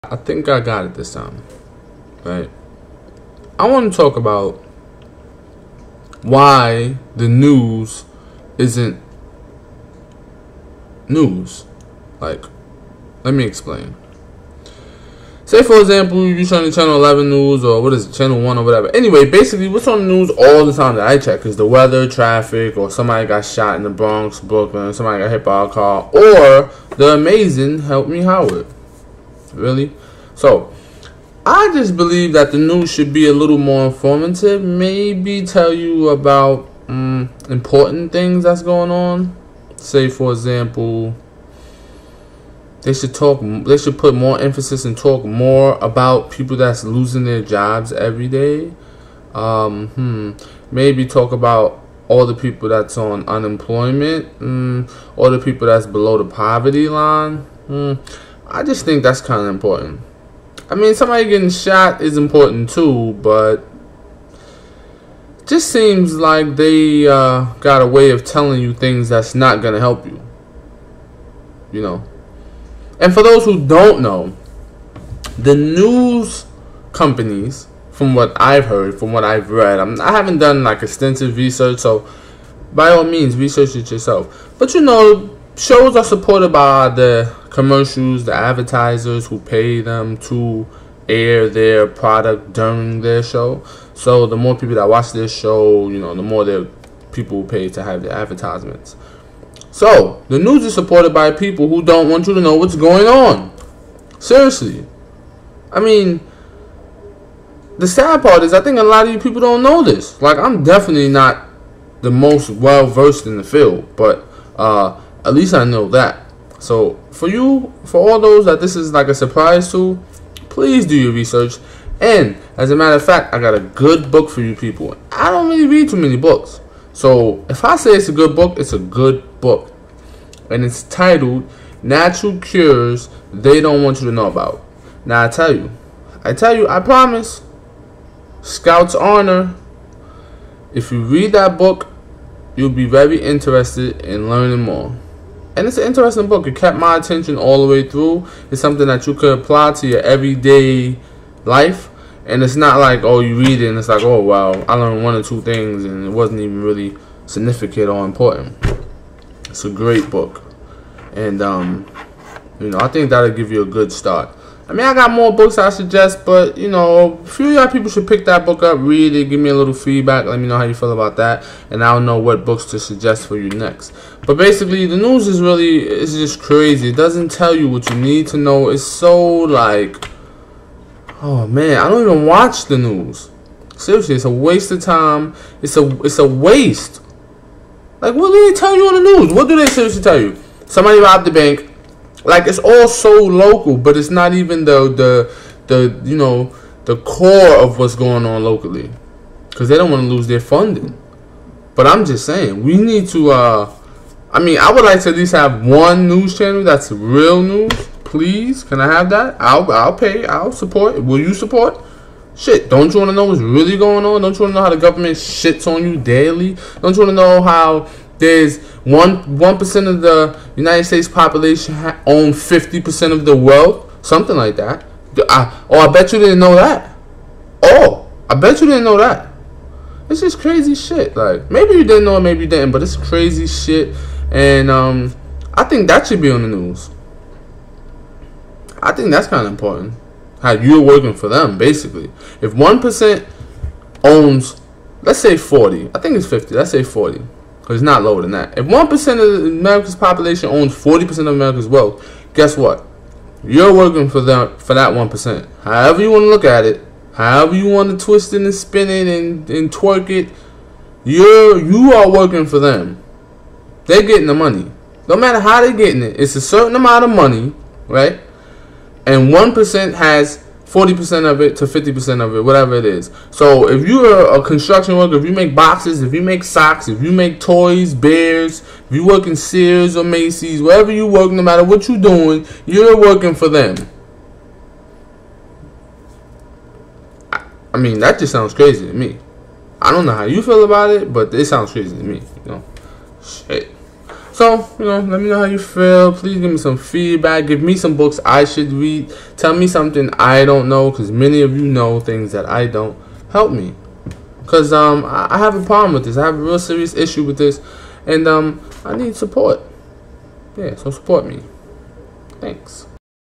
I think I got it this time, right? I want to talk about why the news isn't news. Like, let me explain. Say, for example, you're trying to Channel 11 news, or what is it, Channel 1 or whatever. Anyway, basically, what's on the news all the time that I check is the weather, traffic, or somebody got shot in the Bronx, Brooklyn, somebody got hit by a car, or the amazing Help Me Howard. Really? So, I just believe that the news should be a little more informative. Maybe tell you about important things that's going on. Say, for example, they should put more emphasis and talk more about people that's losing their jobs every day. Maybe talk about all the people that's on unemployment, all the people that's below the poverty line. I just think that's kind of important. I mean, somebody getting shot is important too, but just seems like they got a way of telling you things that's not going to help you. You know. And for those who don't know, the news companies, from what I've heard, from what I've read, I haven't done like extensive research, so by all means, research it yourself. But you know, shows are supported by the commercials, the advertisers who pay them to air their product during their show. So the more people that watch this show, you know, the more people pay to have the advertisements. So the news is supported by people who don't want you to know what's going on. Seriously. I mean, the sad part is I think a lot of you people don't know this. Like, I'm definitely not the most well versed in the field, but at least I know that. So for all those that this is like a surprise to, please do your research. And as a matter of fact, I got a good book for you people. I don't really read too many books, so if I say it's a good book, it's a good book, and it's titled Natural Cures They Don't Want You to Know About. Now I tell you, I promise, Scout's Honor, if you read that book, you'll be very interested in learning more. And it's an interesting book. It kept my attention all the way through. It's something that you could apply to your everyday life. And it's not like, oh, you read it and it's like, oh, wow, I learned one or two things and it wasn't even really significant or important. It's a great book. And, you know, I think that'll give you a good start. I mean, I got more books I suggest, but, you know, a few of y'all people should pick that book up, read it, give me a little feedback, let me know how you feel about that, and I'll know what books to suggest for you next. But basically, the news is it's just crazy. It doesn't tell you what you need to know. It's so, like, oh, man, I don't even watch the news. Seriously, it's a waste of time. It's a waste. Like, what do they tell you on the news? What do they seriously tell you? Somebody robbed the bank. Like, it's all so local, but it's not even the you know, the core of what's going on locally, because they don't want to lose their funding. But I'm just saying, we need to I mean, I would like to at least have one news channel that's real news. Please, can I have that? I'll pay. I'll support. Will you support? Shit, don't you want to know what's really going on? Don't you want to know how the government shits on you daily? Don't you want to know how there's 1% of the United States population own 50% of the wealth? Something like that. I bet you didn't know that. Oh, I bet you didn't know that. It's just crazy shit. Like, maybe you didn't know it, maybe you didn't, but it's crazy shit. And I think that should be on the news. I think that's kind of important. How you're working for them, basically. If 1% owns, let's say 40. I think it's 50. Let's say 40. Because it's not lower than that. If 1% of America's population owns 40% of America's wealth, guess what? You're working for that 1%. However you want to look at it, however you want to twist it and spin it and twerk it, you are working for them. They're getting the money. No matter how they're getting it, it's a certain amount of money, right? And 1% has 40% of it to 50% of it, whatever it is. So if you're a construction worker, if you make boxes, if you make socks, if you make toys, bears, if you work in Sears or Macy's, wherever you work, no matter what you're doing, you're working for them. I mean, that just sounds crazy to me. I don't know how you feel about it, but it sounds crazy to me, you know. Shit. So, you know, let me know how you feel. Please give me some feedback. Give me some books I should read. Tell me something I don't know, because many of you know things that I don't. Help me. Because I have a problem with this. I have a real serious issue with this. And I need support. Yeah, so support me. Thanks.